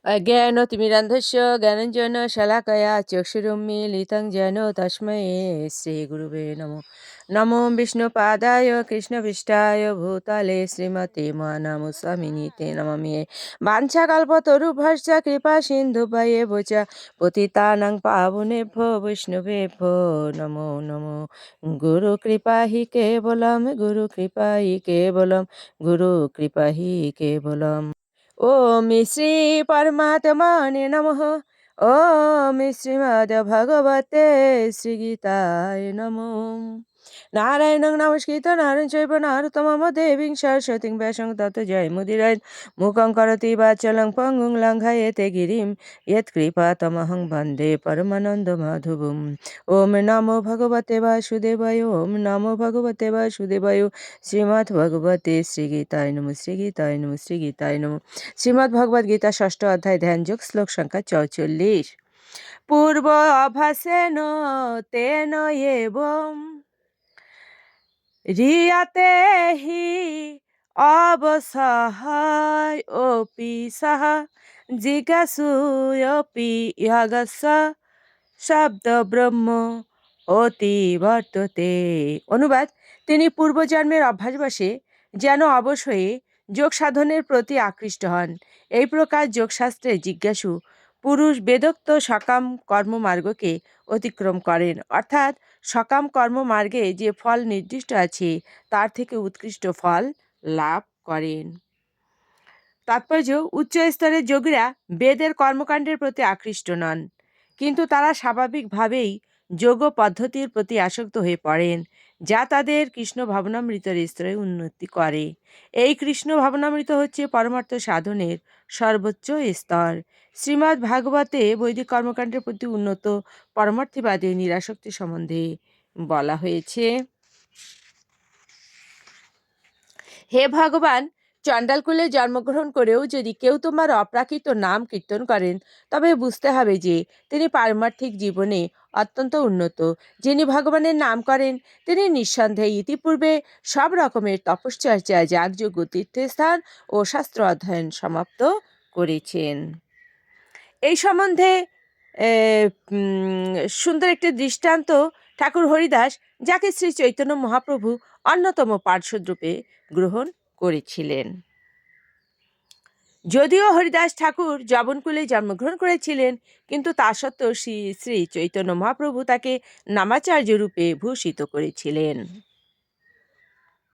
अज्ञानतिमिरान्धस्य ज्ञानञ्जनशलाकया चक्षुरुन्मीलितं येन तस्मै श्रीगुरुवे नमो। नमो विष्णुपादाय कृष्णपृष्ठाय भूतले श्रीमते मानसस्वामिने ते नमामि। वाञ्छाकल्पतरुभ्यश्च कृपासिन्धुभ्येव च पतितानां पावनेभ्यो वैष्णवेभ्यो नमो नमो। गुरुकृपा हि केवलं गुरुकृपा हि केवलं गुरुकृपा हि केवलम्। ओम श्री परमात्मने नमः। ओम श्रीमद् भगवते श्रीगीताय नमः। नारायणं नमस्कृत्य नरं चैव नरोत्तमं देवीं सरस्वतीं व्यासं ततो जयमुदीरयेत्। मूकं करोति वाचालं पङ्गुं लङ्घयते गिरिं यत्कृपातमहं वन्दे परमानन्दमाधवम्। ओम नमो भगवते वासुदेवाय। ओम नमो भगवते वासुदेवाय। श्रीमद्भगवते श्रीगीताय नमः। श्रीगीताय नमः। श्रीगीताय नमः। শ্রীমদ্ ভগবদ গীতা ষষ্ঠ অধ্যায় ধ্যানযোগ শ্লোক সংখ্যা 44। পূর্ব অভাসেন তেন এবং রিয়াতে হি অবসাহায় অপি সাহা জিজ্ঞাসুয়পি ইয়াগাস্য শব্দ ব্রহ্ম অতি বর্ততে। অনুবাদ: তিনি পূর্বজন্মের অভ্যাসবশে যেন অবশ হয়ে যোগ সাধনের প্রতি আকৃষ্ট হন। এই প্রকার যোগশাস্ত্রে জিজ্ঞাসু পুরুষ বেদোক্ত সকাম কর্মমার্গকে অতিক্রম করেন, অর্থাৎ সকাম কর্মমার্গে যে ফল নির্দিষ্ট আছে তার থেকে উৎকৃষ্ট ফল লাভ করেন। তাৎপর্য: উচ্চ স্তরের যোগীরা বেদের কর্মকাণ্ডের প্রতি আকৃষ্ট নন, কিন্তু তারা স্বাভাবিকভাবেই যোগ পদ্ধতির প্রতি আসক্ত হয়ে পড়েন, যা তাদের কৃষ্ণ ভাবনামৃতের স্তরে উন্নতি করে। এই কৃষ্ণ ভাবনামৃত হচ্ছে পরমার্থ সাধনের সর্বোচ্চ স্তর। শ্রীমদ্ ভাগবতে বৈদিক কর্মকাণ্ডের প্রতি উন্নত পরমার্থীবাদী নিরাসক্তি সম্বন্ধে বলা হয়েছে। হে ভগবান, চণ্ডালকুলে জন্মগ্রহণ করেও যদি কেউ তোমার অপ্রাকৃত নাম কীর্তন করেন, তবে বুঝতে হবে যে তিনি পারমার্থিক জীবনে অত্যন্ত উন্নত। যিনি ভগবানের নাম করেন তিনি নিঃসন্দেহে ইতিপূর্বে সব রকমের তপশ্চর্যা, যাগযজ্ঞ, তীর্থস্থান ও শাস্ত্র অধ্যয়ন সমাপ্ত করেছেন। এই সম্বন্ধে সুন্দর একটি দৃষ্টান্ত ঠাকুর হরিদাস, যাকে শ্রী চৈতন্য মহাপ্রভু অন্যতম পার্শ্বদরূপে গ্রহণ করেছিলেন। যদিও হরিদাস ঠাকুর যবনকুলে জন্মগ্রহণ করেছিলেন, কিন্তু তা সত্ত্বেও শ্রী শ্রী চৈতন্য মহাপ্রভু তাকে নামাচার্য রূপে ভূষিত করেছিলেন।